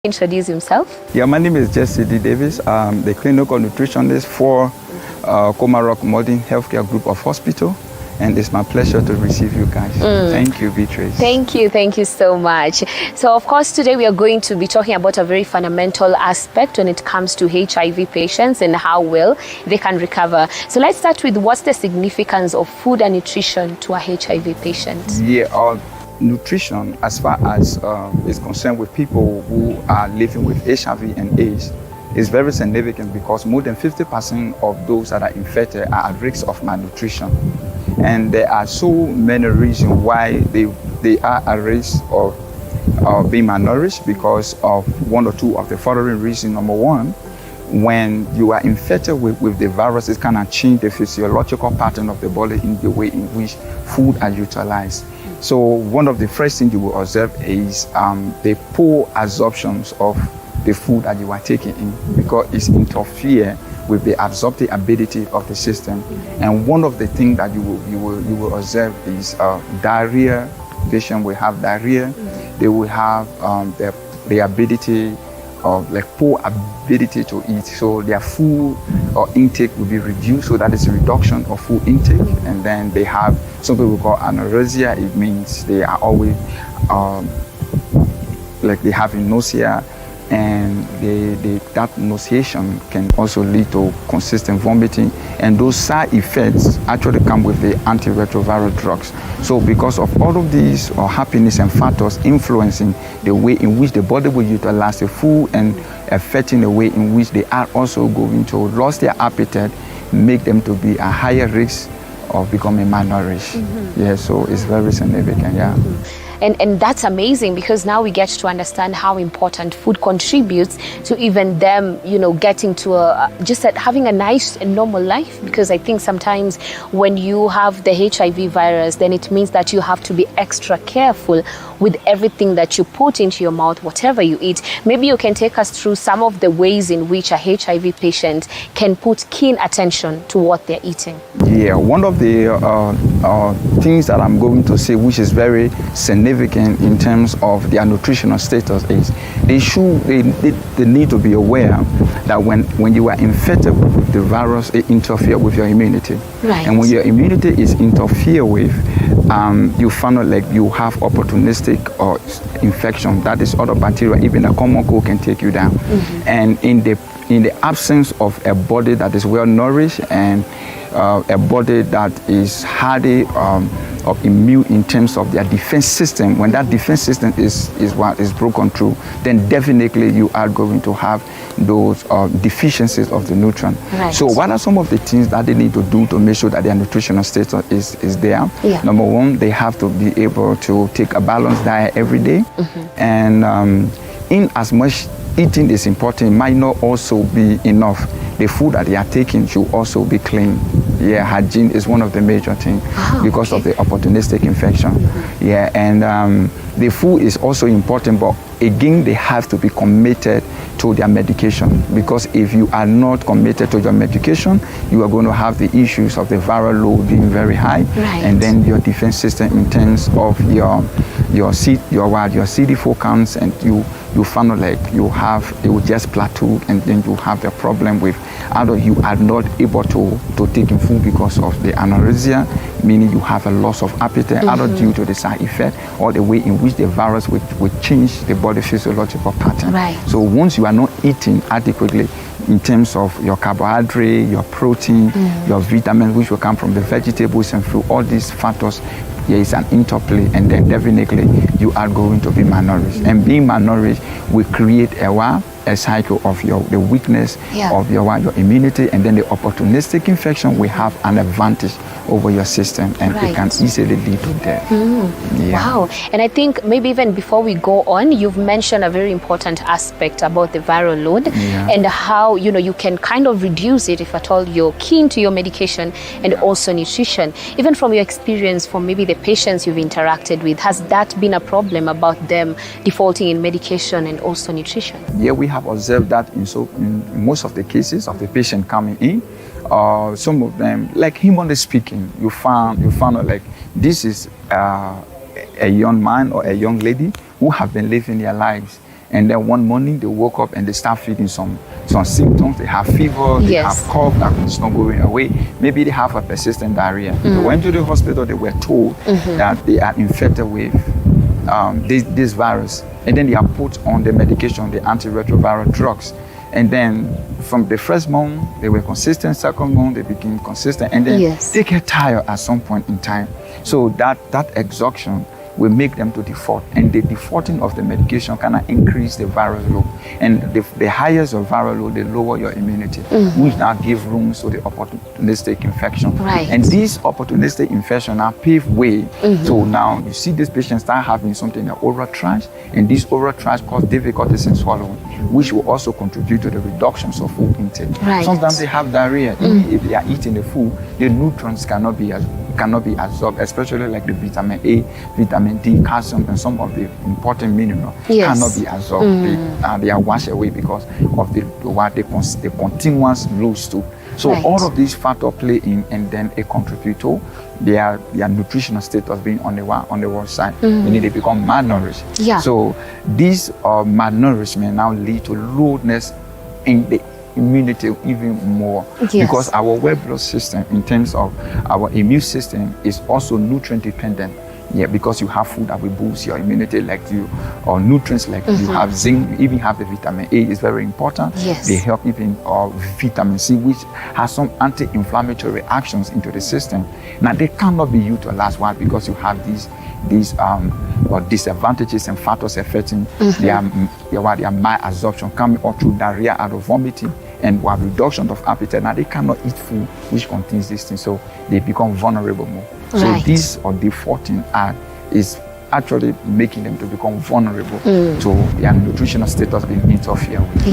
Introduce himself. Yeah, my name is DStv Davis. I'm the clinical nutritionist for Komarok Modern Healthcare Group of Hospital, and it's my pleasure to receive you guys. Thank you, Beatrice. Thank you so much. So of course today we are going to be talking about a very fundamental aspect when it comes to HIV patients and how well they can recover. So let's start with what's the significance of food and nutrition to a HIV patient? Yeah, nutrition, as far as is concerned with people who are living with HIV and AIDS, is very significant because more than 50% of those that are infected are at risk of malnutrition. And there are so many reasons why they are at risk of being malnourished, because of one or two of the following reasons. Number one, when you are infected with the virus, it can change the physiological pattern of the body in the way in which food are utilized. So one of the first things you will observe is the poor absorptions of the food that you are taking in, because it's interfere with the absorptive ability of the system. And one of the things that you will observe is diarrhea. Patients will have diarrhea. They will have the ability of poor ability to eat, so their food or intake will be reduced. So that is a reduction of food intake. And then they have something we call anorexia. It means they are always they have nausea, and that nauseation can also lead to consistent vomiting, and those side effects actually come with the antiretroviral drugs. So because of all of these happiness and factors influencing the way in which the body will utilize the food and affecting the way in which they are also going to lose their appetite, make them to be a higher risk of becoming malnourished. Yeah, so it's very significant. Yeah. And that's amazing, because now we get to understand how important food contributes to even them, getting to having a nice and normal life. Because I think sometimes when you have the HIV virus, then it means that you have to be extra careful with everything that you put into your mouth, whatever you eat. Maybe you can take us through some of the ways in which a HIV patient can put keen attention to what they're eating. Yeah, one of the things that I'm going to say, which is very significant in terms of their nutritional status, is they need to be aware that when you are infected with the virus, it interferes with your immunity. Right. And when your immunity is interfered with, you find out like you have opportunistic infection. That is other bacteria, even a common cold can take you down. And in the absence of a body that is well nourished and a body that is hardy of immune in terms of their defense system, when that defense system is broken through, then definitely you are going to have those deficiencies of the nutrient. Right. So what are some of the things that they need to do to make sure that their nutritional status is there? Yeah. Number one, they have to be able to take a balanced diet every day. And in as much eating is important, it might not also be enough. The food that they are taking should also be clean. Yeah, hygiene is one of the major things because of the opportunistic infection. Yeah, and the food is also important, but again, they have to be committed to their medication, because if you are not committed to your medication, you are going to have the issues of the viral load being very high. Right. And then your defense system in terms of your CD4 counts, and you find out like it will just plateau, and then you have a problem with either you are not able to take in food because of the anorexia, meaning you have a loss of appetite, either due to the side effect or the way in which the virus will change the body physiological pattern. Right. So once you are not eating adequately in terms of your carbohydrate, your protein, your vitamins, which will come from the vegetables and fruit, all these factors, there is an interplay, and then definitely you are going to be malnourished. And being malnourished will create a cycle of the weakness of your immunity, and then the opportunistic infection will have an advantage over your system, and it can easily lead to death. Yeah. Wow. And I think maybe even before we go on, you've mentioned a very important aspect about the viral load and how you can kind of reduce it if at all you're keen to your medication and also nutrition. Even from your experience, for maybe the patients you've interacted with, has that been a problem about them defaulting in medication and also nutrition? Yeah, we have observed that in most of the cases of the patient coming in. Some of them, like humanly speaking, you found out like this is a young man or a young lady who have been living their lives And then one morning they woke up and they start feeling some symptoms. They have fever, they have cough that is not going away. Maybe they have a persistent diarrhea. They went to the hospital, they were told that they are infected with this virus. And then they are put on the medication, the antiretroviral drugs. And then from the first month, they were consistent. Second month, they became consistent. And then they get tired at some point in time. So that exhaustion will make them to default. And the defaulting of the medication can increase the viral load. And the higher your viral load, the lower your immunity, which now give room to the opportunistic infection. And these opportunistic infection now pave way. So now you see this patient start having something, the oral tract, and this oral tract cause difficulties in swallowing, which will also contribute to the reductions of food intake. Sometimes they have diarrhea. Even if they are eating the food, the nutrients cannot be absorbed, especially like the vitamin A, vitamin D, calcium, and some of the important minerals cannot be absorbed. They are washed away because of the continuous low stool. So all of these factors play in, and then it contribute to their nutritional status being on the wrong side, meaning they become malnourished. So these malnourishment now lead to lowness in the immunity even more, because our red blood system, in terms of our immune system, is also nutrient dependent. Because you have food that will boost your immunity, like or nutrients like you have zinc, you even have the vitamin A is very important. They help even vitamin C, which has some anti-inflammatory actions into the system. Now they cannot be utilized. Why? Because you have these disadvantages and factors affecting their malabsorption, coming out through diarrhea, out of vomiting, and reduction of appetite. Now they cannot eat food which contains these things, so they become vulnerable more. So this defaulting is actually making them to become vulnerable to their nutritional status being interfered with.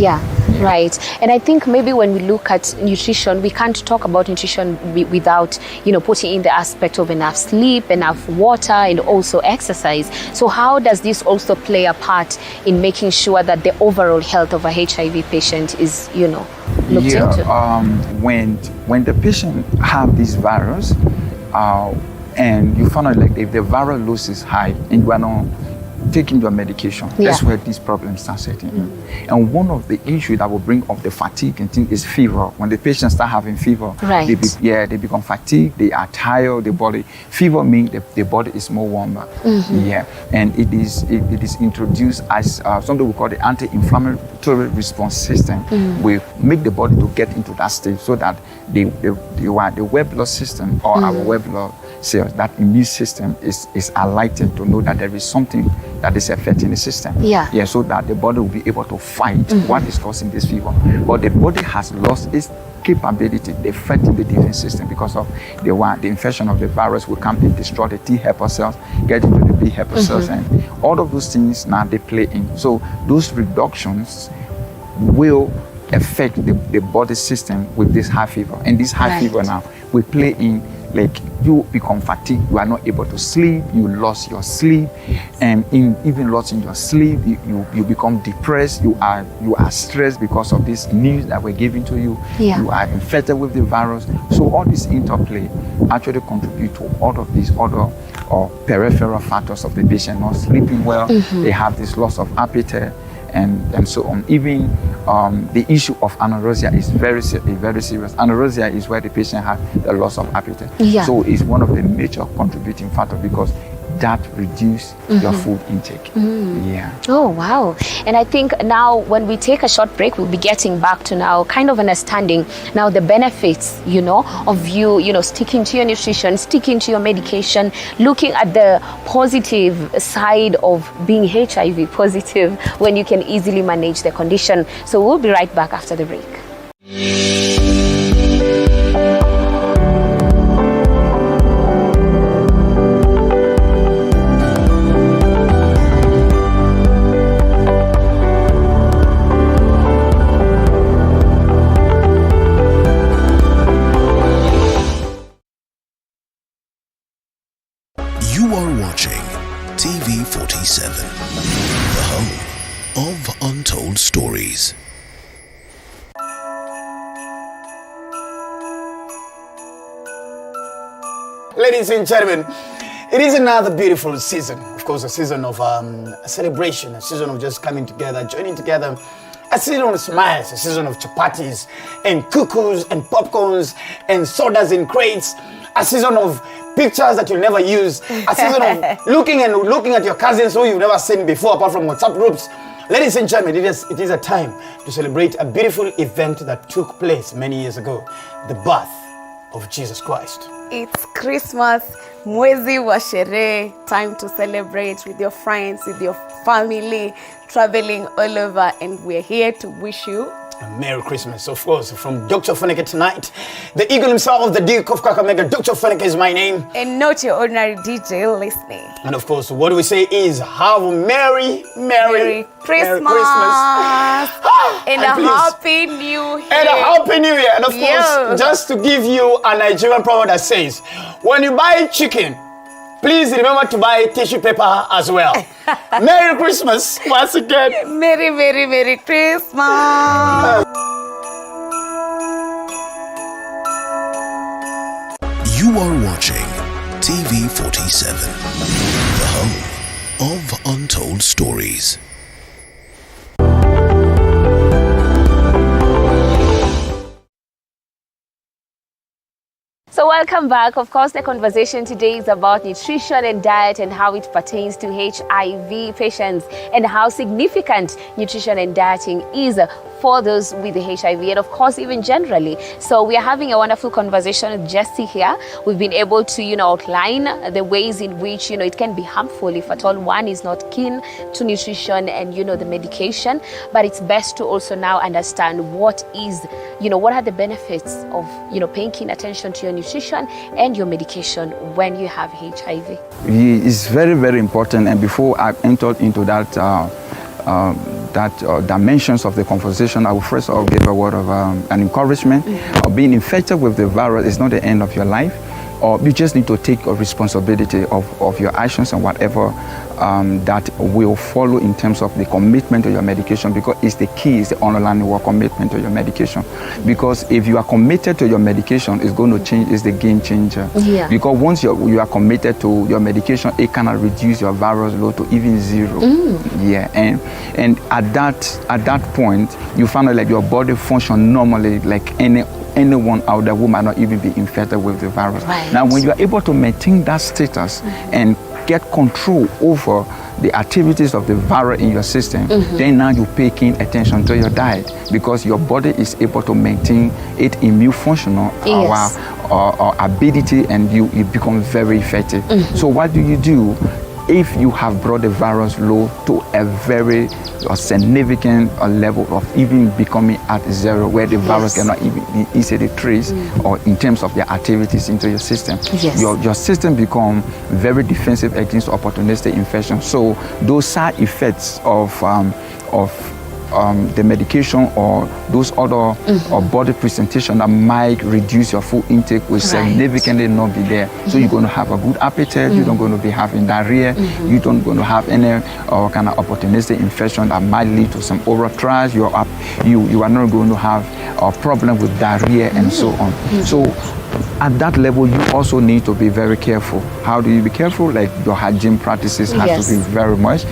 Right. And I think maybe when we look at nutrition, we can't talk about nutrition without, putting in the aspect of enough sleep, enough water, and also exercise. So how does this also play a part in making sure that the overall health of a HIV patient is, looked into? When the patient have this virus, and you find out like if the viral load is high and you are not taking your medication, that's where these problems start setting in. And one of the issues that will bring up the fatigue and things is fever. When the patients start having fever, they become fatigued, they are tired, fever means the body is more warmer. And it is introduced as something we call the anti-inflammatory response system. We make the body to get into that state so that the red blood system or our red blood cells, that immune system is alerted to know that there is something that is affecting the system. So that the body will be able to fight what is causing this fever. But the body has lost its capability, they fighting the defense system because of the infection of the virus will come and destroy the T helper cells, get into the B helper cells, and all of those things now they play in. So those reductions will affect the body system with this high fever. And this high fever now will play in, like you become fatigued, you are not able to sleep, you lost your sleep, and even lost in your sleep, you become depressed, you are stressed because of this news that we're giving to you, you are infected with the virus. So all this interplay actually contribute to all of these other or peripheral factors of the patient not sleeping well, they have this loss of appetite, and so on. Even the issue of anorexia is very serious. Anorexia is where the patient has the loss of appetite. So it's one of the major contributing factors because that reduce your food intake. Oh, wow. And I think now when we take a short break, we'll be getting back to now kind of understanding now the benefits, of you sticking to your nutrition, sticking to your medication, looking at the positive side of being HIV positive when you can easily manage the condition. So we'll be right back after the break. You are watching TV 47, the home of untold stories. Ladies and gentlemen, it is another beautiful season. Of course, a season of celebration, a season of just coming together, joining together, a season of smiles, a season of chapatis and cuckoos and popcorns and sodas in crates, a season of pictures that you'll never use, a season of looking at your cousins who you've never seen before apart from WhatsApp groups. Ladies and gentlemen, it is a time to celebrate a beautiful event that took place many years ago, the birth of Jesus Christ. It's Christmas, mwezi wa sherehe, time to celebrate with your friends, with your family, traveling all over, and we're here to wish you a Merry Christmas, of course, from Dr. Funeke tonight. The eagle himself, the Duke of Kakamega, Dr. Funeke is my name. And not your ordinary DJ listening. And of course, what we say is, have a Merry Christmas. And a Happy New Year. And a Happy New Year. And of course, just to give you a Nigerian proverb that says, when you buy chicken, please remember to buy tissue paper as well. Merry Christmas once again. Merry Christmas. You are watching TV 47, the home of untold stories. So welcome back. Of course, the conversation today is about nutrition and diet and how it pertains to HIV patients and how significant nutrition and dieting is for those with the HIV and of course even generally. So we are having a wonderful conversation with Jesse here. We've been able to, outline the ways in which, it can be harmful if at all one is not keen to nutrition and, the medication. But it's best to also now understand what are the benefits of, paying keen attention to your nutrition and your medication when you have HIV. It's very, very important. And before I enter into that, dimensions of the conversation, I will first give a word of an encouragement. Being infected with the virus is not the end of your life. Or you just need to take a responsibility of your actions and whatever that will follow in terms of the commitment to your medication, because it's the key, it's the underlying word, commitment to your medication. Because if you are committed to your medication, it's going to change, it's the game changer. Yeah. Because once you are committed to your medication, it cannot reduce your virus load to even 0. Yeah, and at that point, you find out like your body function normally like anyone out there who might not even be infected with the virus. Right. Now, when you are able to maintain that status and get control over the activities of the virus in your system, then now you pay keen attention to your diet, because your body is able to maintain its immune functional or ability, and you become very effective. So what do you do? If you have brought the virus low to a very significant level of even becoming at 0, where the virus cannot even be easily traced or in terms of their activities into your system, your system become very defensive against opportunistic infection. So those side effects of the medication or those other body presentation that might reduce your food intake will significantly not be there. So you're going to have a good appetite, you're not going to be having diarrhea, you're not going to have any kind of opportunistic infection that might lead to some oral trash, you are not going to have a problem with diarrhea and so on. So at that level, you also need to be very careful. How do you be careful? Like your hygiene practices have to be very much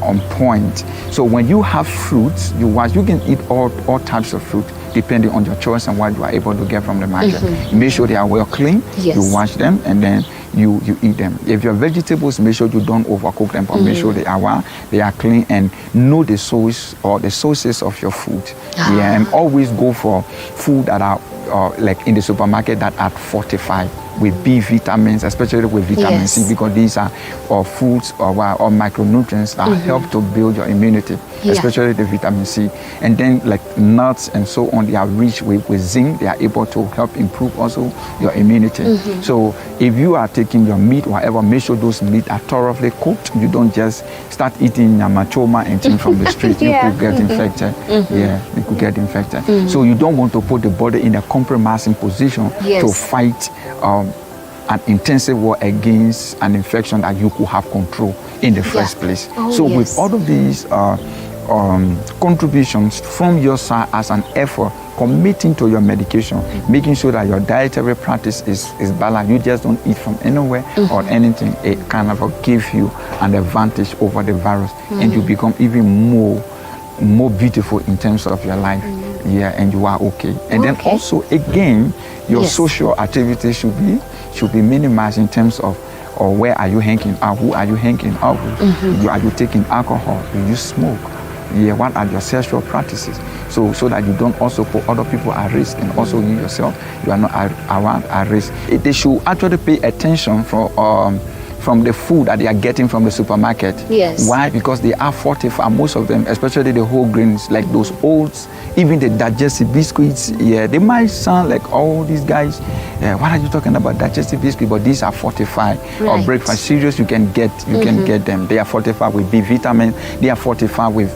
on point. So when you have fruits, you can eat all types of fruit depending on your choice and what you are able to get from the market. You make sure they are well clean, you wash them, and then you eat them. If your vegetables, make sure you don't overcook them, but make sure they are clean, and know the source or the sources of your food. And always go for food that are like in the supermarket that are fortified with B vitamins, especially with vitamin C, because these are foods or micronutrients that help to build your immunity, especially the vitamin C. And then like nuts and so on, they are rich with zinc. They are able to help improve also your immunity. So if you are taking your meat, whatever, make sure those meat are thoroughly cooked. You don't just start eating nyamachoma and things from the street. You could get infected. You could get infected. So you don't want to put the body in a compromising position to fight an intensive war against an infection that you could have control in the first place. So with all of these contributions from your side as an effort, committing to your medication, making sure that your dietary practice is balanced. You just don't eat from anywhere or anything. It kind of give you an advantage over the virus, and you become even more beautiful in terms of your life. Yeah, and you are okay. And then also again, your social activities should be minimized in terms of, or where are you hanging out? Who are you hanging out with? Are you taking alcohol? Do you smoke? Yeah, what are your sexual practices? So that you don't also put other people at risk, and also you yourself, you are not around at risk. They should actually pay attention from the food that they are getting from the supermarket. Yes. Why? Because they are fortified, most of them, especially the whole grains, like those oats, even the digestive biscuits. Yeah, they might sound like, oh, these guys, what are you talking about, digestive biscuits? But these are fortified. Or breakfast cereals, you can get them. They are fortified with B vitamin. They are fortified with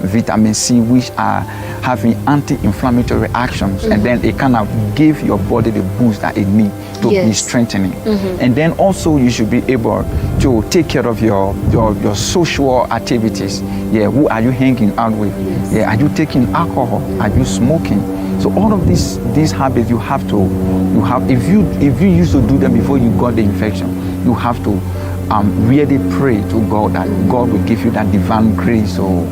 vitamin C, which are having anti-inflammatory actions, and then it kind of give your body the boost that it needs to be strengthening. And then also you should be able to take care of your social activities. Yeah, who are you hanging out with? Yeah, are you taking alcohol? Are you smoking? So all of these habits if you used to do them before you got the infection, you have to really pray to God that God will give you that divine grace or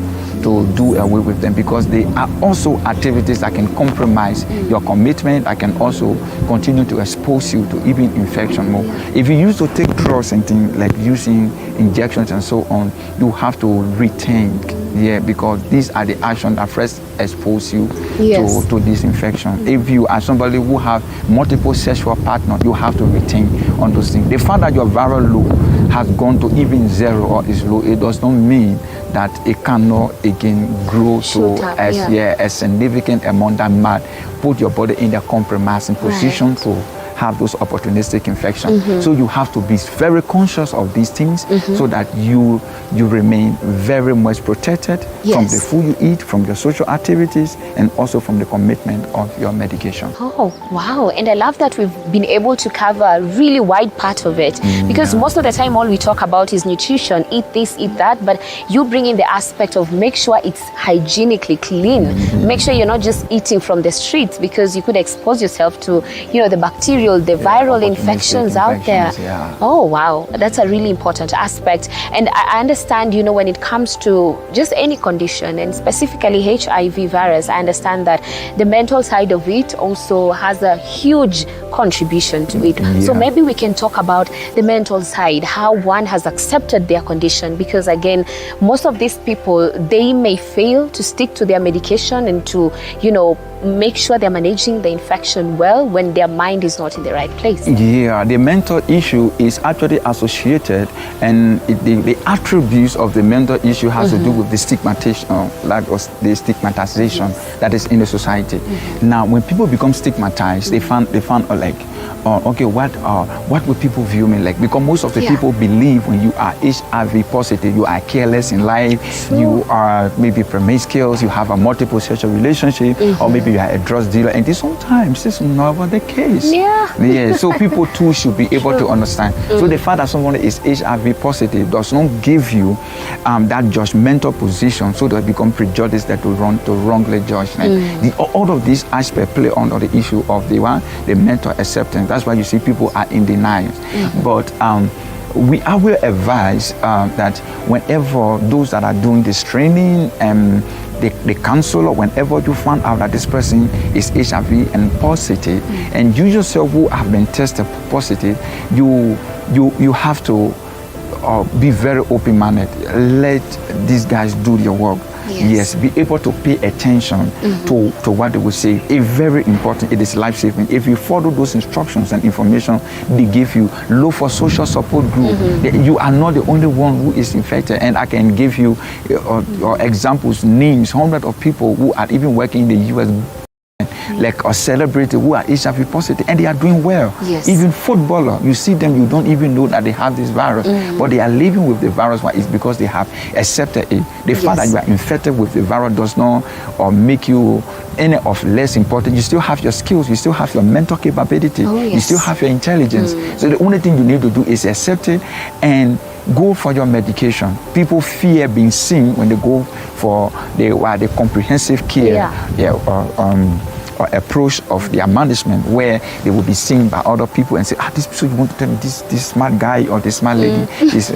to do away with them, because they are also activities that can compromise your commitment. I can also continue to expose you to even infection more. If you used to take drugs and things like using injections and so on, you have to rethink. Yeah, because these are the actions that first expose you to this infection. If you are somebody who have multiple sexual partners, you have to rethink on those things. The fact that your viral load has gone to even 0 or is low, it does not mean that it cannot again grow to a significant amount that might put your body in a compromising position to have those opportunistic infections. So you have to be very conscious of these things so that you remain very much protected from the food you eat, from your social activities, and also from the commitment of your medication. Oh, wow. And I love that we've been able to cover a really wide part of it, because most of the time all we talk about is nutrition, eat this, eat that, but you bring in the aspect of make sure it's hygienically clean. Make sure you're not just eating from the streets, because you could expose yourself to, the bacteria, the viral infections out there. Oh, wow. That's a really important aspect. And I understand, when it comes to just any condition, and specifically HIV virus, I understand that the mental side of it also has a huge contribution to it. So maybe we can talk about the mental side, how one has accepted their condition, because again, most of these people, they may fail to stick to their medication and to, make sure they're managing the infection well when their mind is not in the right place. Yeah, the mental issue is actually associated, and the attributes of the mental issue has to do with the stigmatization, that is in the society. Now, when people become stigmatized, they find like, okay, what will people view me like? Because most of the people believe when you are HIV positive, you are careless in life, you are maybe promiscuous, you have a multiple sexual relationship, or maybe you are a drug dealer, and sometimes this is never the case. So people too should be able to understand. So the fact that someone is HIV positive does not give you that judgmental position, so that become prejudiced that to wrongly judge. All of these aspects play under the issue of the mental acceptance. That's why you see people are in denial. But we will advise that whenever those that are doing this training, the counselor, whenever you find out that this person is HIV and positive, and you yourself who have been tested positive, you have to be very open-minded. Let these guys do their work. Yes, be able to pay attention to what they will say. It's very important. It is life-saving. If you follow those instructions and information they give you, look for social support group. You are not the only one who is infected, and I can give you examples, names, hundreds of people who are even working in the U.S., like a celebrity who are HIV positive, and they are doing well. Even footballer, you see them, you don't even know that they have this virus, but they are living with the virus. Why? It's because they have accepted it. The fact that you are infected with the virus does not make you any of less important. You still have your skills, you still have your mental capability, you still have your intelligence. So the only thing you need to do is accept it and go for your medication. People fear being seen when they go for the comprehensive care or approach of their management, where they will be seen by other people and say, this person, you want to tell me this smart guy or this smart lady?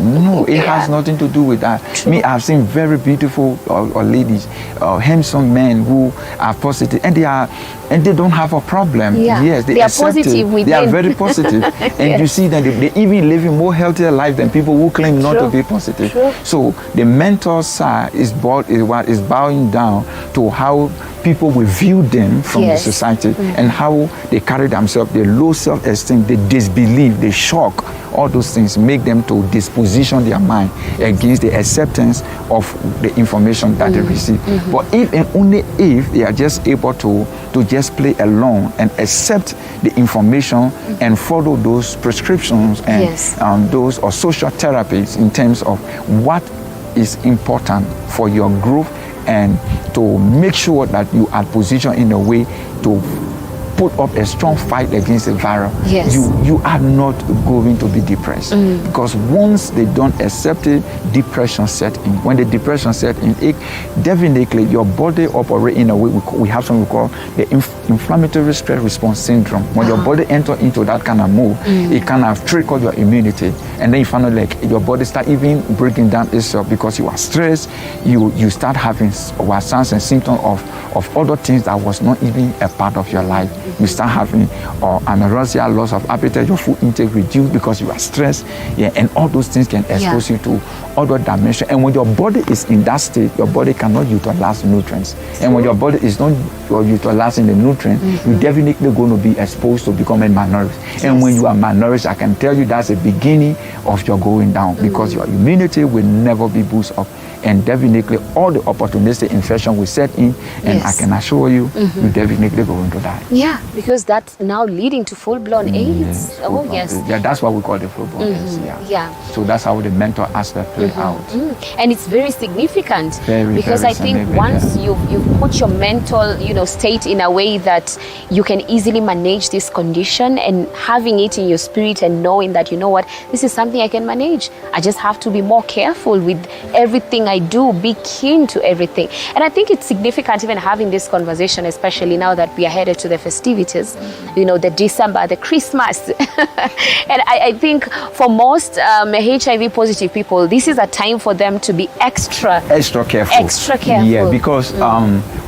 No, it has nothing to do with that. True. Me, I've seen very beautiful or ladies, handsome men who are positive, and they don't have a problem. Yes, they are positive. They are very positive, and you see that they even living more healthier life than people who claim not to be positive. True. So the mental side is bowing down to how people will view them from the society and how they carry themselves, their low self-esteem, they disbelief, they shock. All those things make them to disposition their mind against the acceptance of the information that they receive. But if and only if they are just able to just play along and accept the information and follow those prescriptions and those or social therapies in terms of what is important for your growth, and to make sure that you are positioned in a way to put up a strong fight against the virus, you are not going to be depressed. Because once they don't accept it, depression set in. When the depression set in, definitely your body operates in a way we have something we call the inflammatory stress response syndrome. When your body enters into that kind of mode, it kind of triggers your immunity, and then you find like your body start even breaking down itself because you are stressed. You start having signs and symptoms of other things that was not even a part of your life. You start having anorexia, loss of appetite, your food intake reduced because you are stressed, and all those things can expose you to other dimensions. And when your body is in that state, your body cannot utilize nutrients. And when your body is not utilizing the nutrients, you're definitely going to be exposed to becoming malnourished. And when you are malnourished, I can tell you that's the beginning of your going down, because your immunity will never be boosted up. And definitely all the opportunistic infection will set in, and I can assure you, you're definitely going to die. Yeah, because that's now leading to full-blown AIDS. Yeah, that's what we call the full-blown AIDS. So that's how the mental aspect play out. And it's very significant, because very I think once you've put your mental, state in a way that you can easily manage this condition, and having it in your spirit and knowing that, this is something I can manage. I just have to be more careful with everything I do, be keen to everything. And I think it's significant even having this conversation, especially now that we are headed to the festivities, the December, the Christmas. And I think for most HIV positive people, this is a time for them to be extra careful. Yeah, because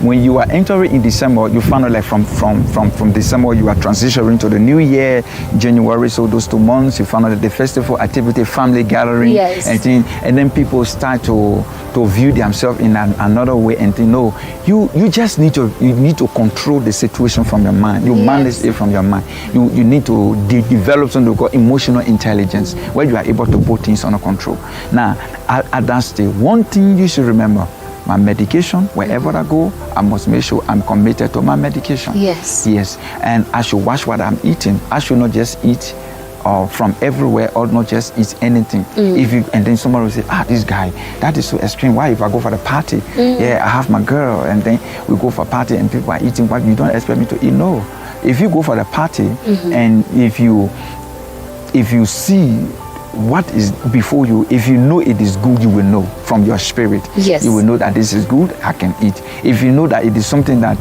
when you are entering in December, you find out like from December you are transitioning to the new year, January, so those 2 months, you find out that the festival activity, family gathering, and then people start to view themselves in another way, and you just need to control the situation from your mind. You manage it from your mind. You need to develop something called emotional intelligence, where you are able to put things under control. Now, at that stage, one thing you should remember: my medication, wherever I go, I must make sure I'm committed to my medication. Yes, and I should watch what I'm eating. I should not just eat from everywhere, or not just eat anything. And then somebody will say, this guy, that is so extreme. Why, if I go for the party, I have my girl, and then we go for a party and people are eating what you don't expect me to eat? No. If you go for the party, and if you see what is before you, if you know it is good, you will know from your spirit. You will know that this is good, I can eat. If you know that it is something that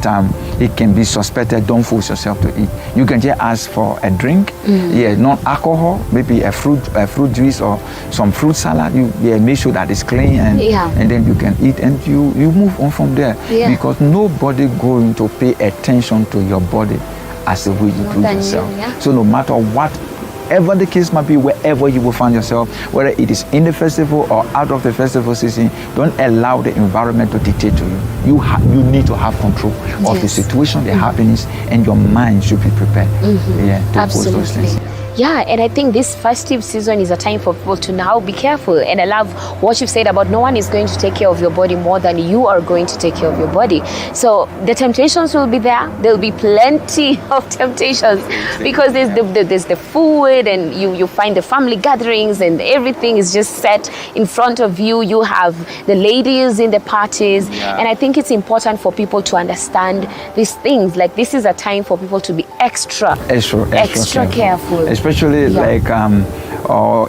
it can be suspected, don't force yourself to eat. You can just ask for a drink, non-alcohol, maybe a fruit juice or some fruit salad. You make sure that it's clean, and then you can eat, and you move on from there. Because nobody going to pay attention to your body as the way you do yourself. So no matter whatever the case might be, wherever you will find yourself, whether it is in the festival or out of the festival season, don't allow the environment to dictate to you. You need to have control of the situation, the happenings, and your mind should be prepared to pose those things. Yeah, and I think this festive season is a time for people to now be careful. And I love what you've said about no one is going to take care of your body more than you are going to take care of your body. So the temptations will be there. There'll be plenty of temptations, because there's the food, and you find the family gatherings, and everything is just set in front of you. You have the ladies in the parties. And I think it's important for people to understand these things. Like, this is a time for people to be extra careful. especially like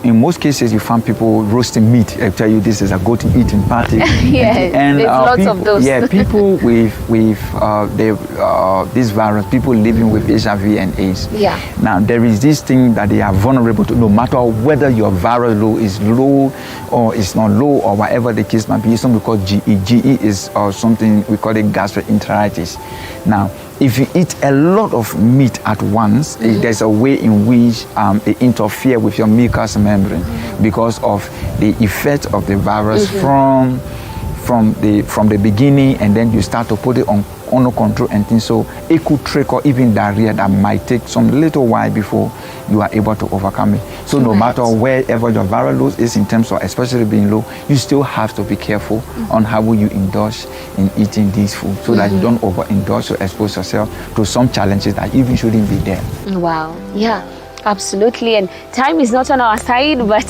in most cases you find people roasting meat. I tell you, this is a goat eating party. And there's lots people, of those. Yeah, people with this virus, people living with HIV and AIDS. Yeah. Now there is this thing that they are vulnerable to, no matter whether your viral load is low or it's not low or whatever the case might be. Something we call GE. GE is something we call it gastroenteritis. Now, if you eat a lot of meat at once, there's a way in which it interferes with your mucous membrane because of the effect of the virus from the beginning, and then you start to put it under control and things. So it could trigger even diarrhea that might take some little while before you are able to overcome it. So no matter wherever your viral load is in terms of especially being low, you still have to be careful on how will you indulge in eating these food so that you don't overindulge or expose yourself to some challenges that even shouldn't be there. Wow. Yeah. Absolutely, and time is not on our side, but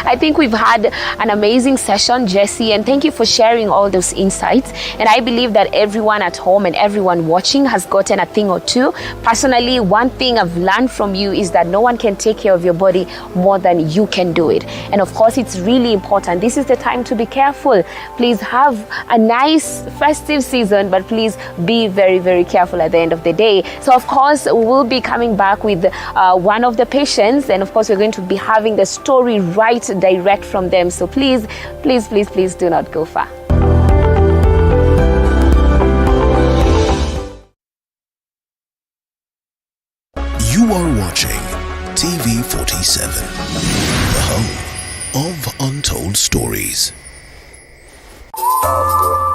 I think we've had an amazing session, Jesse, and thank you for sharing all those insights. And I believe that everyone at home and everyone watching has gotten a thing or two. Personally, one thing I've learned from you is that no one can take care of your body more than you can do it. And of course, it's really important. This is the time to be careful. Please have a nice festive season, but please be very, very careful at the end of the day. So of course, we'll be coming back with one of the patients, and of course we're going to be having the story right direct from them. So please do not go far. You are watching TV47, the home of untold stories.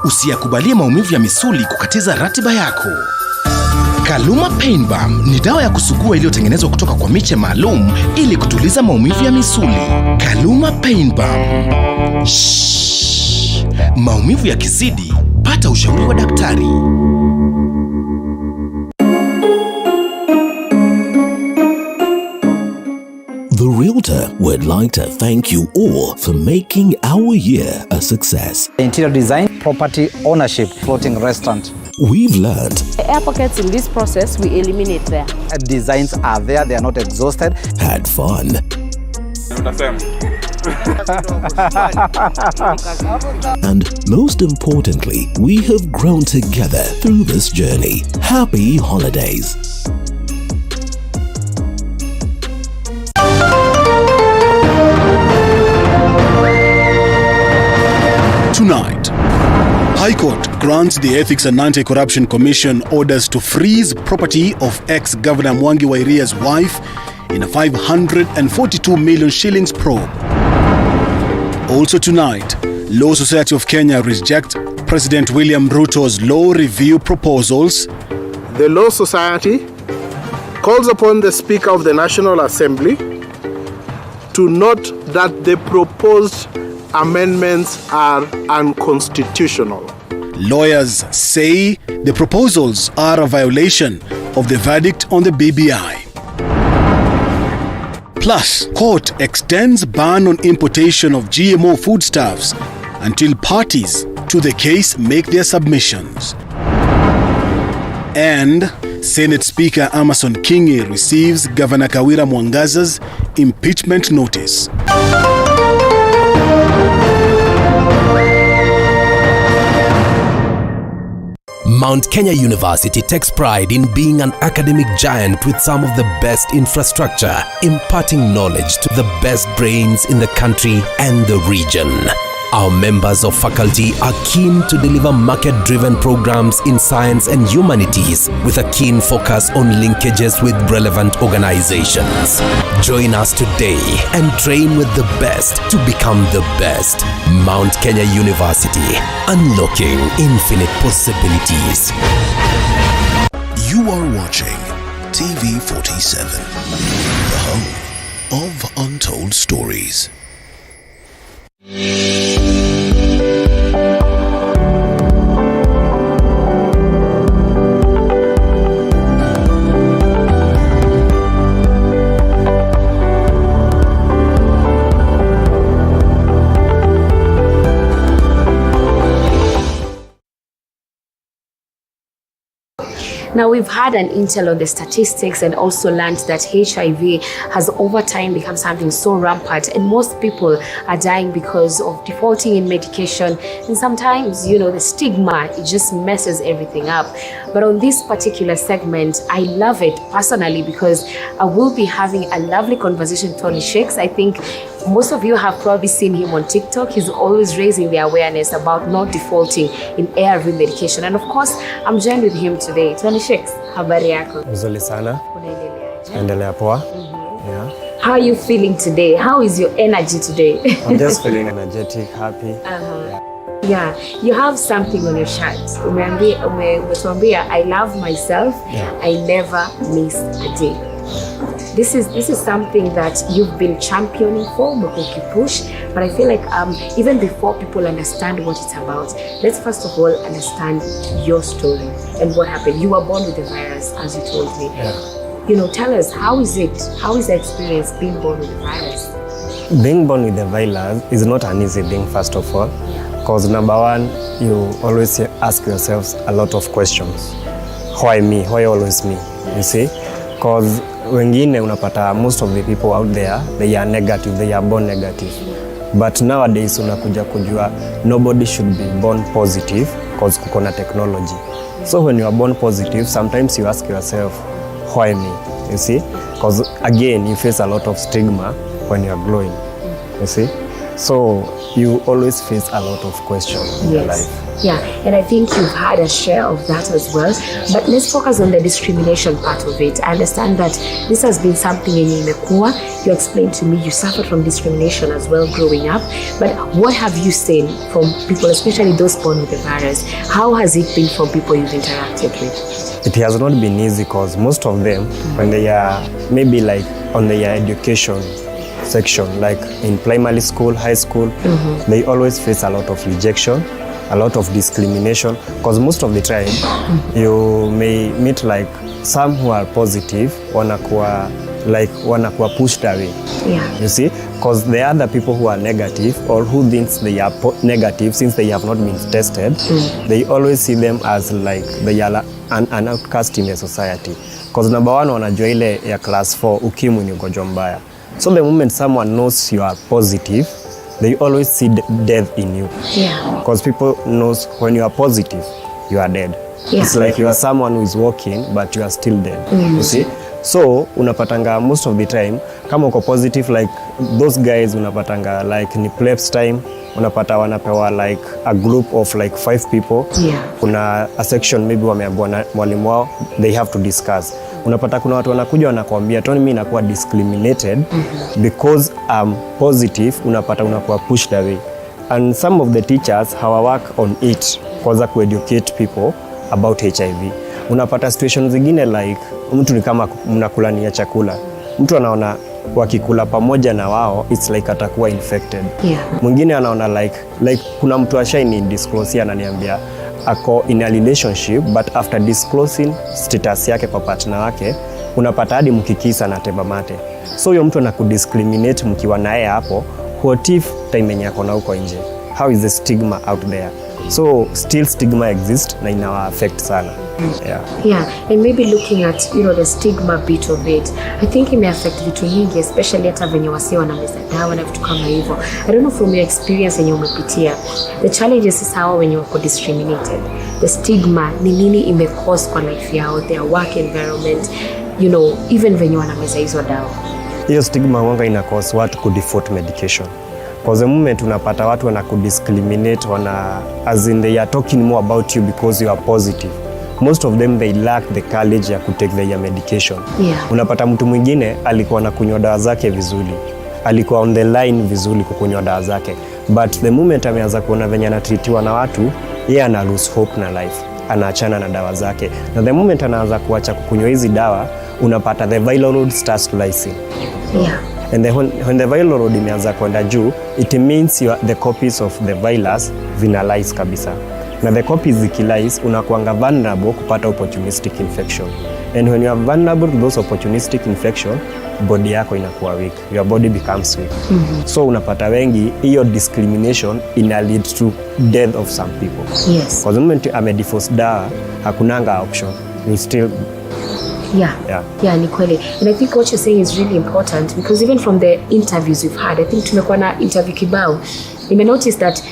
Usiyakubalie maumivu ya misuli kukatiza ratiba yako. Kaluma Pain Balm ni dawa ya kusugua iliyotengenezwa kutoka kwa miche maalum ili kutuliza maumivu ya misuli. Kaluma Pain Balm. Maumivu yakizidi, pata ushauri wa daktari. The Realtor would like to thank you all for making our year a success. Interior design, property ownership, floating restaurant. We've learned the air pockets in this process, we eliminate them. Designs are there, they are not exhausted. Had fun. And most importantly, we have grown together through this journey. Happy holidays. Tonight, High Court grants the Ethics and Anti-Corruption Commission orders to freeze property of ex-Governor Mwangi Wairia's wife in a 542 million shillings probe. Also tonight, Law Society of Kenya reject President William Ruto's law review proposals. The Law Society calls upon the Speaker of the National Assembly to note that the proposed amendments are unconstitutional. Lawyers say the proposals are a violation of the verdict on the BBI. Plus, court extends ban on importation of GMO foodstuffs until parties to the case make their submissions. And Senate Speaker Amason Kingi receives Governor Kawira Mwangaza's impeachment notice. Mount Kenya University takes pride in being an academic giant with some of the best infrastructure, imparting knowledge to the best brains in the country and the region. Our members of faculty are keen to deliver market-driven programs in science and humanities with a keen focus on linkages with relevant organizations. Join us today and train with the best to become the best. Mount Kenya University, unlocking infinite possibilities. You are watching TV47, the home of untold stories. Now, we've had an intel on the statistics and also learned that HIV has over time become something so rampant, and most people are dying because of defaulting in medication. And sometimes, the stigma, it just messes everything up. But on this particular segment, I love it personally because I will be having a lovely conversation with Tony Shakes. I think most of you have probably seen him on TikTok. He's always raising the awareness about not defaulting in ARV medication. And of course, I'm joined with him today. Tony Shakes, habari yako? Mzuri sana. Endelea poa. Yeah. How are you feeling today? How is your energy today? I'm just feeling energetic, happy. Yeah, you have something on your shirt. Umetuambia, I love myself. Yeah. I never miss a day. This is something that you've been championing for, push. But I feel like even before people understand what it's about, let's first of all understand your story and what happened. You were born with the virus, as you told me. Yeah. Tell us, how is the experience being born with the virus? Being born with the virus is not an easy thing, first of all. Because number one, you always ask yourselves a lot of questions. Why me? Why always me? You see? Because wengine unapata, most of the people out there, they are negative, they are born negative. But nowadays unakuja kujua nobody should be born positive because kuko na technology. So when you are born positive, sometimes you ask yourself, why me? You see? Because again, you face a lot of stigma when you are growing. You see? So you always face a lot of questions in your life. Yeah, and I think you've had a share of that as well. But let's focus on the discrimination part of it. I understand that this has been something in imekuwa. You explained to me you suffered from discrimination as well growing up. But what have you seen from people, especially those born with the virus? How has it been from people you've interacted with? It has not been easy because most of them, when they are maybe like on their education section, like in primary school, high school, they always face a lot of rejection, a lot of discrimination, because most of the time you may meet like some who are positive wanakuwa pushed away. Yeah. You see, because the other people who are negative or who thinks they are negative since they have not been tested, they always see them as like they are an outcast in the society. Because number one, wanajua ile ya class 4 ukimwi ni ugonjwa mbaya. So the moment someone knows you are positive, they always see death in you. Yeah. Because people knows when you are positive, you are dead. Yeah. It's like you are someone who is walking, but you are still dead. You see? So unapatanga most of the time, kama uko positive, like those guys unapatanga like ni plebs time, unapata wanapewa like a group of like 5 people. Yeah. Kuna a section maybe wameambiwa na mwalimu wao, they have to discuss. Unapata kuna watu wanakuja wanakuambia Tony, mimi nakuwa discriminated because I'm positive, unapata unakuwa pushed away. And some of the teachers hawa work on it kwanza ku-educate people about HIV. Unapata situation zingine like mtu ni kama mnakulania chakula. Mtu anaona wakikula pamoja na wao it's like atakuwa infected. Yeah. Mwingine anaona like kuna mtu ashaini disclose ananiambia ako in a relationship but after disclosing status yake kwa partner wake unapata hadi mkikisa na temba mate. So huyo mtu anakudiscriminate mkiwa naye hapo, what if time yenye yako na uko nje? How is the stigma out there? So still stigma exists na inawa affect sana. Yeah, and maybe looking at the stigma bit of it, I think it may affect vitu nyingi, especially hata venye wasiwa na meza dawa na vitu kama hivyo. I don't know from your experience yenye umepitia, the challenges is how when you are discriminated, the stigma ni nini imecause kwa life yao, their work environment, even venye wana meza hizo dawa. Hiyo stigma wanga ina cause watu ku default medication. Because the moment unapata watu wana kudiscriminate, as in they are talking more about you because you are positive. Most of them they lack the courage ya kutake their medication. Yeah. Unapata mtu mwingine alikuwa anakunywa dawa zake vizuri, alikuwa on the line vizuri kukunywa dawa zake, but the moment ameanza kuona venye anatritiwa na watu, yeye ana lose hope na life, anaachana na dawa zake. Na the moment anaanza kuacha kukunywa hizi dawa, unapata the viral load starts to rise. Yeah. And when the viral load imeanza kwenda juu, it means the copies of the virus vinalize kabisa. Na the copies zikilize, unakuanga vulnerable kupata opportunistic infection. And when you are vulnerable to those opportunistic infection, body yako inakuwa weak. Your body becomes weak. So unapata wengi, hiyo discrimination ina lead to death of some people. Yes. Kwa the moment amedeforce dawa, hakunanga option. you still Yeah, ni kweli. And I think what you're saying is really important because even from the interviews we've had, I think tumekuwa na interview kibao, notice that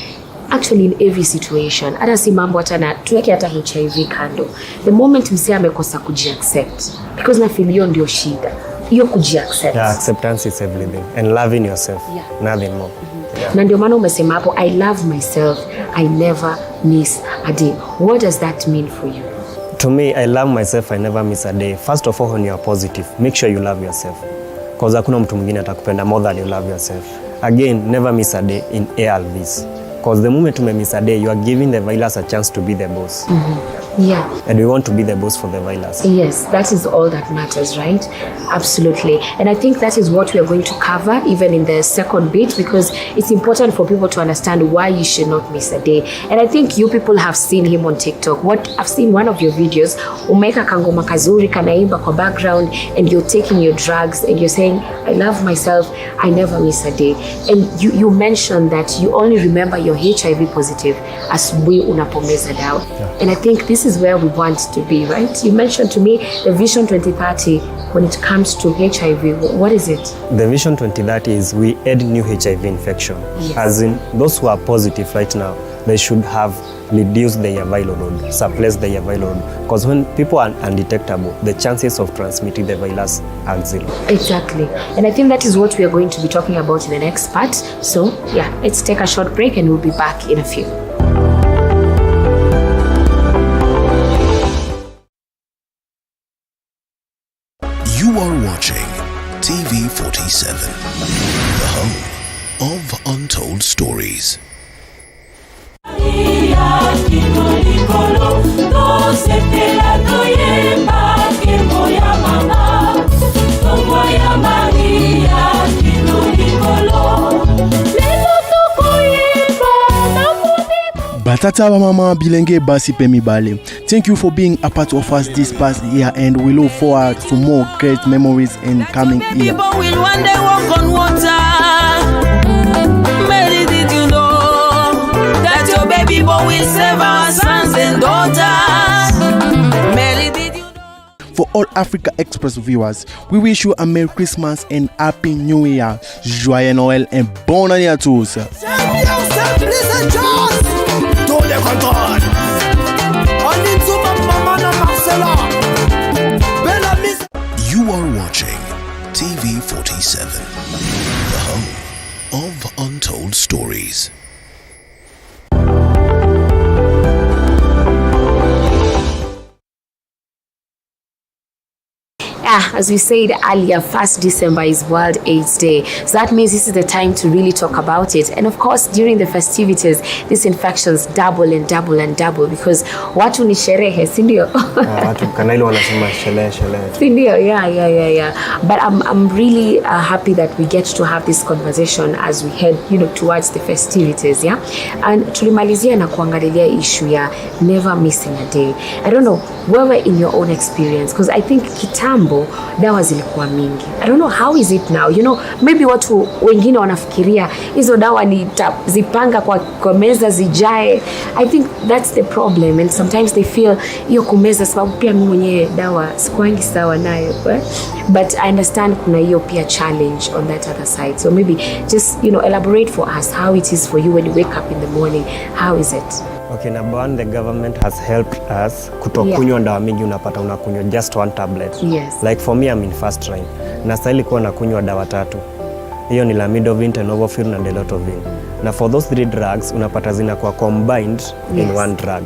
actually in every situation, hata si mambo hata na tuweke hata HIV kando, the moment msee amekosa kujiaccept, because na feel hiyo ndio shida, hiyo kujiaccept. Yeah, acceptance is everything and loving yourself, nothing more. Na ndio maana umesema hapo, I love myself, I never miss a day. What does that mean for you? To me, I love myself, I never miss a day. First of all, when you are positive, make sure you love yourself. Because hakuna mtu mwingine atakupenda more than you love yourself. Again, never miss a day in ARVs. Because the moment you miss a day, you are giving the virus a chance to be the boss. Yeah. And we want to be the boss for the virus. Yes, that is all that matters, right? Absolutely. And I think that is what we are going to cover even in the second bit, because it's important for people to understand why you should not miss a day. And I think you people have seen him on TikTok. What I've seen one of your videos, umeka kangoma kazuri kanaimba kwa background, and you're taking your drugs and you're saying, I love myself, I never miss a day. And you mentioned that you only remember your HIV positive asubuhi unapomeza dawa. And I think this is where we want to be, right? You mentioned to me the Vision 2030 when it comes to HIV. What is it? The Vision 2030 is we end new HIV infection. Yes. As in, those who are positive right now, they should have reduced their viral load, suppressed their viral load. Because when people are undetectable, the chances of transmitting the virus are zero. Exactly. And I think that is what we are going to be talking about in the next part. So yeah, let's take a short break and we'll be back in a few. You are watching TV47, the home of untold stories. Batata wa mama bilenge basi pemi bale. Thank you for being a part of us this past year, and we look forward to more great memories in coming year. People will one day walk on water. Mary, did you know that your baby boy will save our sons and daughters? Mary, did you know? For all Africa Express viewers, we wish you a Merry Christmas and Happy New Year. Joyeux Noël et bonne année à tous. You are watching TV47, the home of untold stories. As we said earlier, 1st December is World AIDS Day. So that means this is the time to really talk about it. And of course, during the festivities, these infections double and double and double because watu ni sherehe, si ndio? Watu kanaili wanasema sherehe. Si ndio? Yeah. But I'm really happy that we get to have this conversation as we head, towards the festivities, yeah? And tulimalizia na kuangalilia issue ya never missing a day. I don't know, wewe in your own experience, because I think kitambo dawa zilikuwa mingi. I don't know how is it now. Maybe watu wengine wanafikiria hizo dawa ni zipanga kwa meza zijae. I think that's the problem, and sometimes they feel hiyo kumeza, sababu pia mimi mwenyewe dawa sikuangi sawa nayo, but I understand kuna hiyo pia challenge on that other side. So maybe just elaborate for us how it is for you when you wake up in the morning. How is it? Okay, number one, the government has helped us kutokunywa dawa mingi, unapata unakunywa just one tablet. Yes. Like for me, I'm in first line. Nastahili kuwa nakunywa dawa 3. Hiyo ni lamidovir, tenofovir na dolutegravir. Na for those 3 drugs, unapata zinakuwa combined in one drug.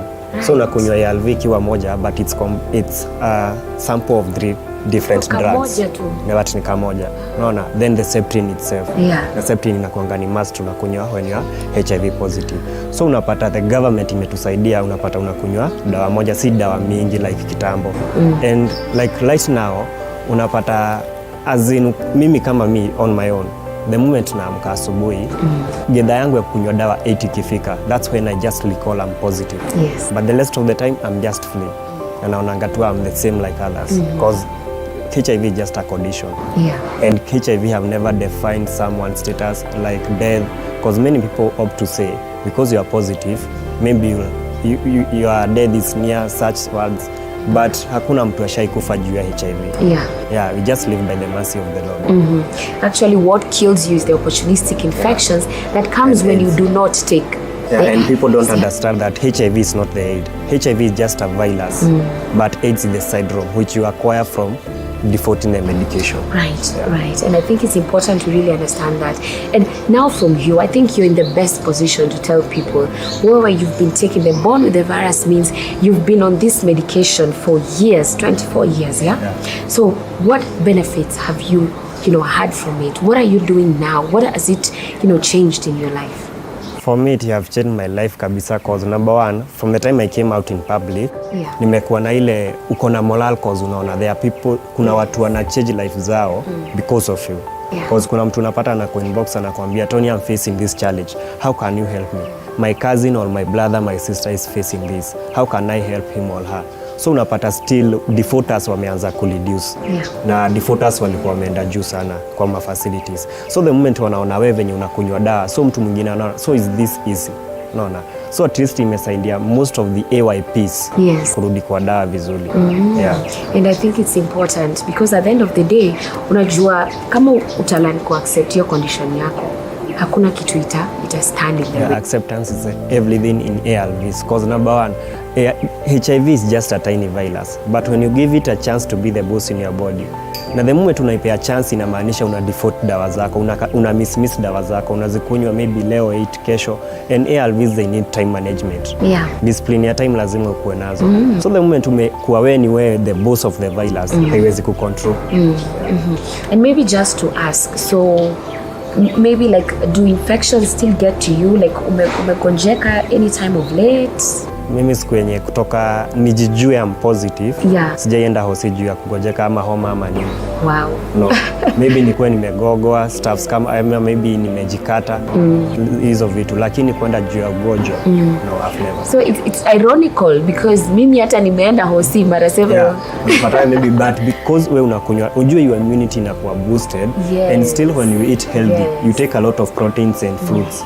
So unakunywa ARV ikiwa moja, but it's a sample of 3 different drugs. But ni kamoja. Unaona? Then the septrin itself. Yeah. The septrin inakuanga ni must unakunywa when you are HIV positive. So unapata the government imetusaidia, unapata unakunywa dawa moja, si dawa mingi like kitambo. And like right now unapata as in mimi kama me on my own, the moment naamka asubuhi, gedha yangu ya kunywa dawa 8 ikifika, that's when I just recall I'm positive. Yes. But the rest of the time I'm just free. And naonanga tu I'm the same like others because HIV is just a condition. Yeah. And HIV have never defined someone's status like death, because many people opt to say because you are positive, maybe your death is near such words but hakuna mtu ashaikufa juu ya HIV. Yeah, we just live by the mercy of the Lord. Actually, what kills you is the opportunistic infections that comes when you do not take. And people don't understand that HIV is not the AIDS. HIV is just a virus, but AIDS is the syndrome which you acquire from defaulting the medication. Right. And I think it's important to really understand that. And now from you, I think you're in the best position to tell people wherever you've been taking the born with the virus means you've been on this medication for years, 24 years, yeah? So what benefits have you had from it? What are you doing now? What has it, changed in your life? For me, it have changed my life kabisa, cause number one, from the time I came out in public, nimekuwa na ile uko na moral, cause unaona there are people, kuna watu wana change life zao because of you. Cause kuna mtu unapata na inbox anakuambia, Tony, I'm facing this challenge. How can you help me? My cousin or my brother, my sister is facing this. How can I help him or her? So unapata still defaulters wameanza kureduce. Na defaulters walikuwa wameenda juu sana kwa facilities. So the moment wanaona wewe venye unakunywa dawa, so mtu mwingine anaona, so is this easy? Unaona? So at least imesaidia most of the AYPs kurudi kwa dawa vizuri. And I think it's important because at the end of the day, unajua kama utalani ku accept your condition yako, hakuna kitu ita stand in the way. Acceptance is everything in ARVs, because number one, HIV is just a tiny virus, but when you give it a chance to be the boss in your body, na the moment unaipea chance inamaanisha una default dawa zako, una miss dawa zako, unazikunywa maybe leo 8 kesho, and ARVs they need time management. Discipline ya time lazima ukuwe nazo. So the moment umekuwa wewe ni wewe the boss of the virus, haiwezi kucontrol. And maybe just to ask, so maybe like do infections still get to you, like umegonjeka any time of late? Mimi siku yenye kutoka nijijue am positive, sijaenda hosi juu ya kugonjeka ama homa ama nini. No, maybe nikuwe nimegogwa stuffs kama maybe nimejikata hizo vitu, lakini kwenda juu ya ugonjwa no, I've never. So it's ironical because mimi hata nimeenda hosi mara several. But maybe but because we unakunywa, unjua your immunity inakuwa boosted, and still when you eat healthy you take a lot of proteins and fruits.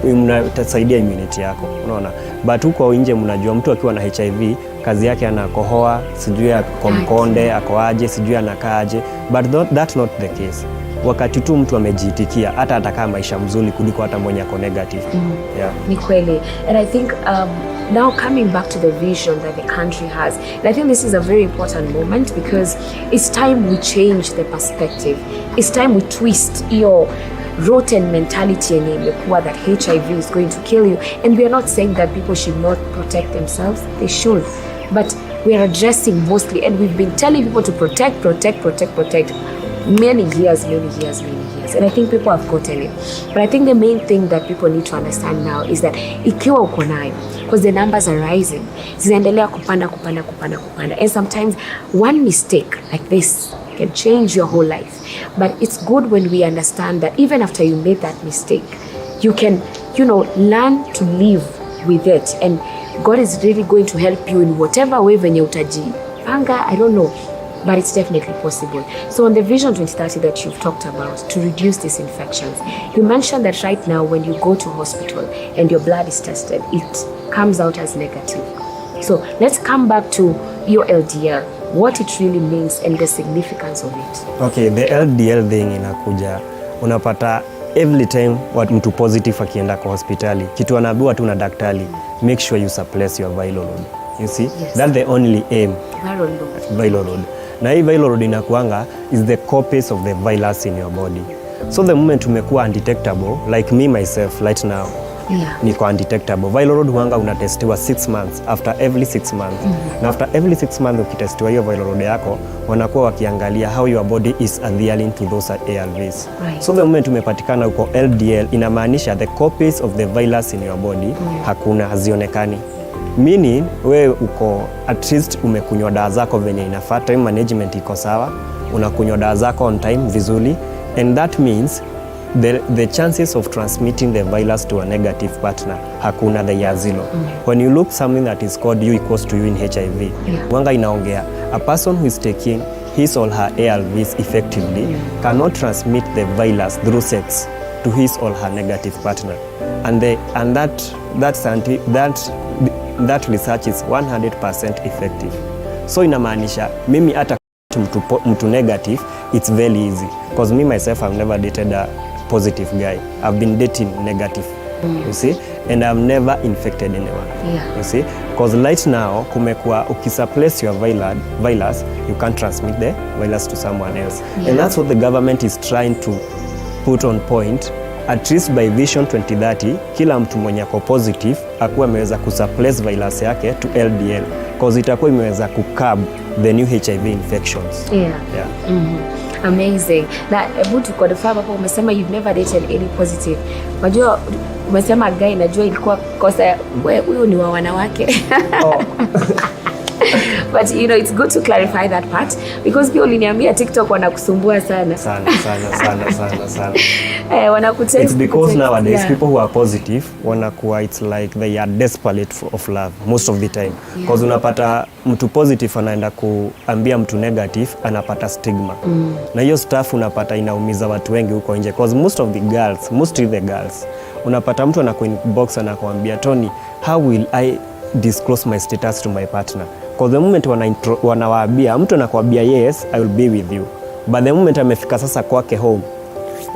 Unatasaidia immunity yako, unaona. But huko nje mnajua mtu akiwa na HIV kazi yake anakohoa, sijui ako mkonde, ako aje, sijui anakaaje, but that's not the case. Wakati tu mtu amejiitikia hata atakaa maisha mzuri kuliko hata mwenye ako negative. Ni kweli. And I think now coming back to the vision that the country has, and I think this is a very important moment because it's time we change the perspective. It's time we twist your rotten mentality yenye imekuwa that HIV is going to kill you. And we are not saying that people should not protect themselves. They should. But we are addressing mostly, and we've been telling people to protect many years. And I think people have gotten it. But I think the main thing that people need to understand now is that ikiwa uko nayo, because the numbers are rising, zinaendelea kupanda. And sometimes one mistake like this can change your whole life. But it's good when we understand that even after you made that mistake, you can, learn to live with it. And God is really going to help you in whatever way venye utajipanga, I don't know. But it's definitely possible. So on the Vision 2030 that you've talked about, to reduce these infections, you mentioned that right now when you go to hospital and your blood is tested, it comes out as negative. So let's come back to your LDL, what it really means and the significance of it. Okay, the LDL thing inakuja, unapata every time what mtu positive akienda kwa hospitali, kitu anaambiwa tu na daktari, make sure you suppress your viral load. You see? That's the only aim. Viral load. Na hii viral load inakuanga is the copies of the virus in your body. So the moment umekuwa undetectable, like me myself right now, niko undetectable. Viral load huanga unatestiwa 6 months, after every 6 months. Na after every 6 months ukitestiwa hiyo viral load yako, wanakuwa wakiangalia how your body is adhering to those ARVs. So the moment umepatikana uko LDL, inamaanisha the copies of the virus in your body hakuna, hazionekani. Meaning, we uko at least umekunywa dawa zako venye inafaa, time management iko sawa, unakunywa dawa zako on time vizuri, and that means the chances of transmitting the virus to a negative partner hakuna, they are zero. When you look something that is called U equals to U in HIV, wanga inaongea, a person who is taking his or her ARVs effectively cannot transmit the virus through sex to his or her negative partner. And that research is 100% effective. So inamaanisha mimi hata mtu negative, it's very easy because me myself I've never dated a positive guy. I've been dating negative. You see, and I've never infected anyone. You see, because right now kumekuwa ukisuppress your virus, you can't transmit the virus to someone else. And that's what the government is trying to put on point. At least by Vision 2030, kila mtu mwenye ako positive akuwa ameweza kusuppress virus yake to LDL, because itakuwa imeweza kukab the new HIV infections. Amazing. Na hebu tukodify hapo, umesema you've never dated any positive. Unajua umesema guy, najua ilikuwa kosa huyo ni wa wanawake. But you know, it's good to clarify that part because pia uliniambia TikTok wanakusumbua sana. Sana. Wanakutesa. It's because nowadays people who are positive wanakuwa, it's like they are desperate of love most of the time. Because unapata mtu positive anaenda kuambia mtu negative, anapata stigma. Na hiyo stuff unapata inaumiza watu wengi huko nje, because mostly the girls, unapata mtu anakuinbox anakuambia, Tony, how will I disclose my status to my partner? Because the moment wanawaambia, mtu anakuambia yes, I will be with you, but the moment amefika sasa kwake home,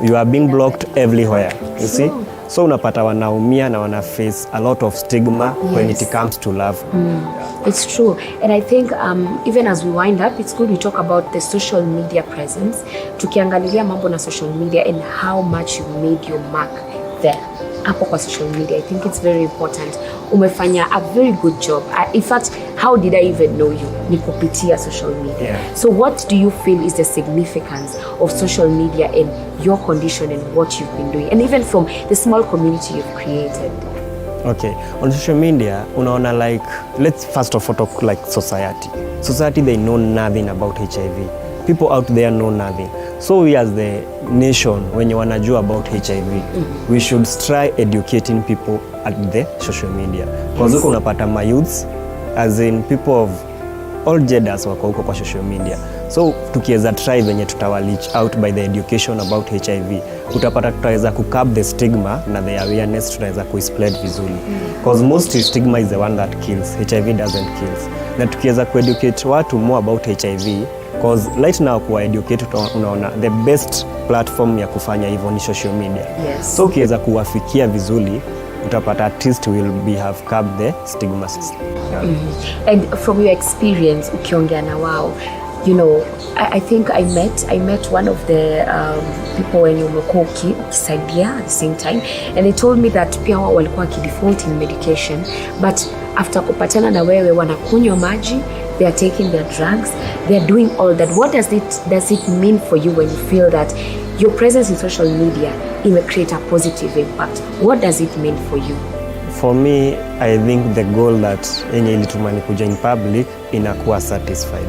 you are being blocked everywhere. You see? So unapata wanaumia na wana face a lot of stigma when it comes to love. It's true. And I think even as we wind up, it's good we talk about the social media presence. Tukiangalilia mambo na social media and how much you made your mark there. Hapo kwa social media, I think it's very important. Umefanya a very good job. In fact, how did I even know you? Ni kupitia social media. So what do you feel is the significance of social media in your condition and what you've been doing? And even from the small community you've created? Okay, on social media, unaona, like, let's first of all talk like society. Society, they know nothing about HIV. People out there know nothing. So we as the nation, when you wanajua about HIV, we should try educating people at the social media. Because huko unapata my youths, as in people of all genders wako huko kwa social media. So tukiweza try venye tutawaleach out by the education about HIV, utapata tutaweza kukab the stigma na the awareness tutaweza kuispread vizuri. Because mostly stigma is the one that kills. HIV doesn't kill. Na tukiweza kueducate watu more about HIV, because right now kuwa educate unaona the best platform ya kufanya hivyo ni social media. So ukiweza kuwafikia vizuri, utapata at least will have curbed the stigma. And from your experience ukiongea na wao, you know, I think I met one of the people when you umekuwa ukisaidia at the same time, and they told me that pia wao walikuwa kidefault in medication, but after kupatana na wewe wanakunywa maji, they are taking their drugs, they are doing all that. What does it mean for you when you feel that your presence in social media may create a positive impact? What does it mean for you? For me, I think the goal that yenye ilituma nikuja in public inakuwa satisfied.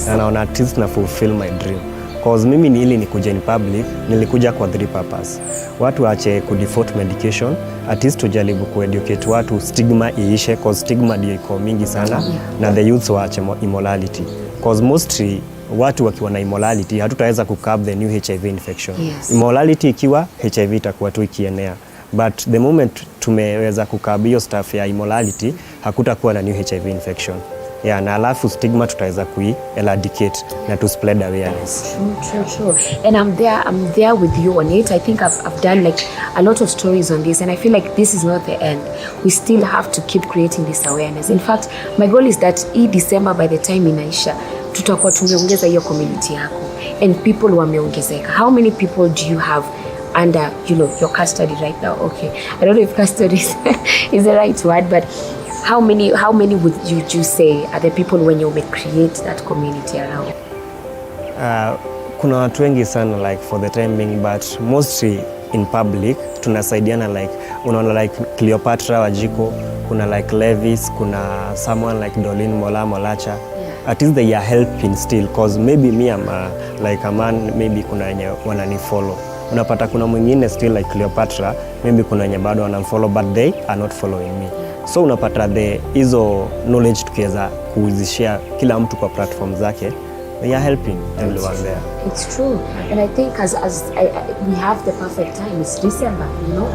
Na naona at least na fulfill my dream. Because mimi ni ili nikuja in public, nilikuja kwa 3 purpose. Watu waache kudefault medication, at least tujaribu kueducate watu stigma iishe, because stigma ndio iko mingi sana, na the youth waache immorality. Because mostly watu wakiwa na immorality hatutaweza kukab the new HIV infection. Immorality ikiwa, HIV itakuwa tu ikienea. But the moment tumeweza kukab hiyo stuff ya immorality, hakutakuwa na new HIV infection. Na alafu stigma tutaweza eradicate na to spread awareness. True. And I'm there with you on it. I think I've done like a lot of stories on this, and I feel like this is not the end. We still have to keep creating this awareness. In fact, my goal is that December, by the time inaisha, tutakuwa tumeongeza hiyo community yako and people wameongezeka. How many people do you have under, you know, your custody right now? Okay, I don't know if custody is the right word, but how many would you say are the people when you may create that community around? Kuna watu wengi sana like for the time being, but mostly in public tunasaidiana, like unaona like Cleopatra Wajiko, kuna like Levis, kuna someone like Dolin Molacha. At least they are helping still, cause maybe me I'm like a man, maybe kuna wenye wananifollow. Unapata kuna mwingine still like Cleopatra, maybe kuna wenye bado wanamfollow but they are not following me. So unapata hizo knowledge tukiweza kuuzishare kila mtu kwa platform zake, they are helping everyone there. It's true, and I think we have the perfect time. It's December,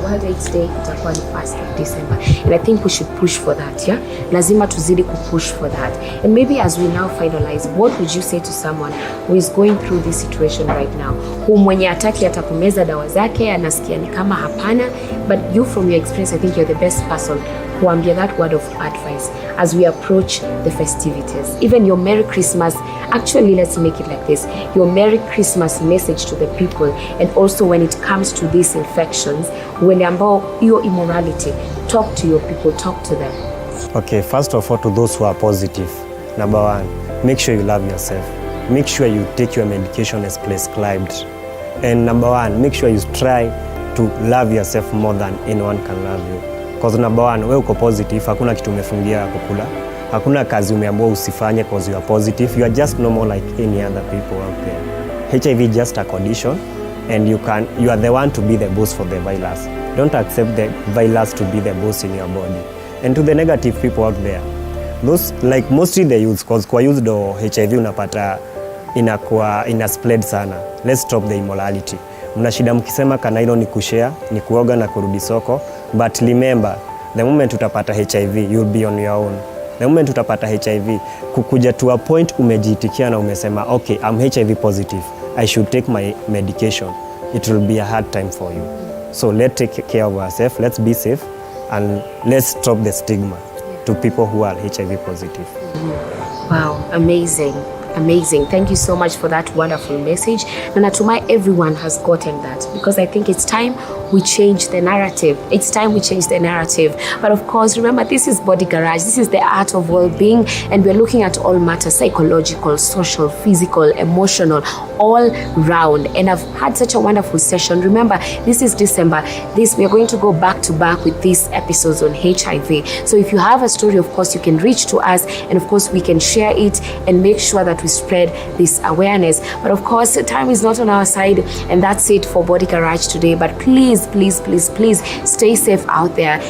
World AIDS Day itakuwa ni 1st of December, and I think we should push for that. Yeah, lazima tuzidi push for that. And maybe as we now finalize, what would you say to someone who is going through this situation right now, who mwenye ataki atakumeza dawa zake, anasikia ni kama hapana, but you from your experience, I think you're the best person kuambia that word of advice as we approach the festivities. Even your Merry Christmas, actually let's make it like this, your Merry Christmas message to the people, and also when it comes to these infections, when ambao your immorality, talk to your people, talk to them. Okay, first of all, to those who are positive, number one, make sure you love yourself. Make sure you take your medication as prescribed. And number one, make sure you try to love yourself more than anyone can love you. Because number one, wewe uko positive, hakuna kitu umefungia kukula. Hakuna kazi umeambiwa usifanye because you are positive. You are just normal like any other people out there. HIV is just a condition, and you are the one to be the boss for the virus. Don't accept the virus to be the boss in your body. And to the negative people out there, those like mostly the youth, because kwa youth do HIV unapata ina spread sana. Let's stop the immorality. Mna shida mkisema kana hilo ni kushare, ni kuoga na kurudi soko, but remember, the moment utapata HIV, you'll be on your own. The moment utapata HIV, kukuja to a point umejiitikia na umesema, okay, I'm HIV positive, I should take my medication. It will be a hard time for you. So let's take care of ourselves, let's be safe, and let's stop the stigma to people who are HIV positive. Wow, amazing. Amazing. Thank you so much for that wonderful message. And natumai everyone has gotten that, because I think it's time we change the narrative. It's time we change the narrative. But of course, remember, this is Body Garage. This is the art of well-being, and we're looking at all matters, psychological, social, physical, emotional, all round. And I've had such a wonderful session. Remember, this is December. We are going to go back to back with these episodes on HIV. So if you have a story, of course, you can reach to us, and of course, we can share it and make sure that we spread this awareness. But of course, time is not on our side, and that's it for Body Garage today. But please stay safe out there.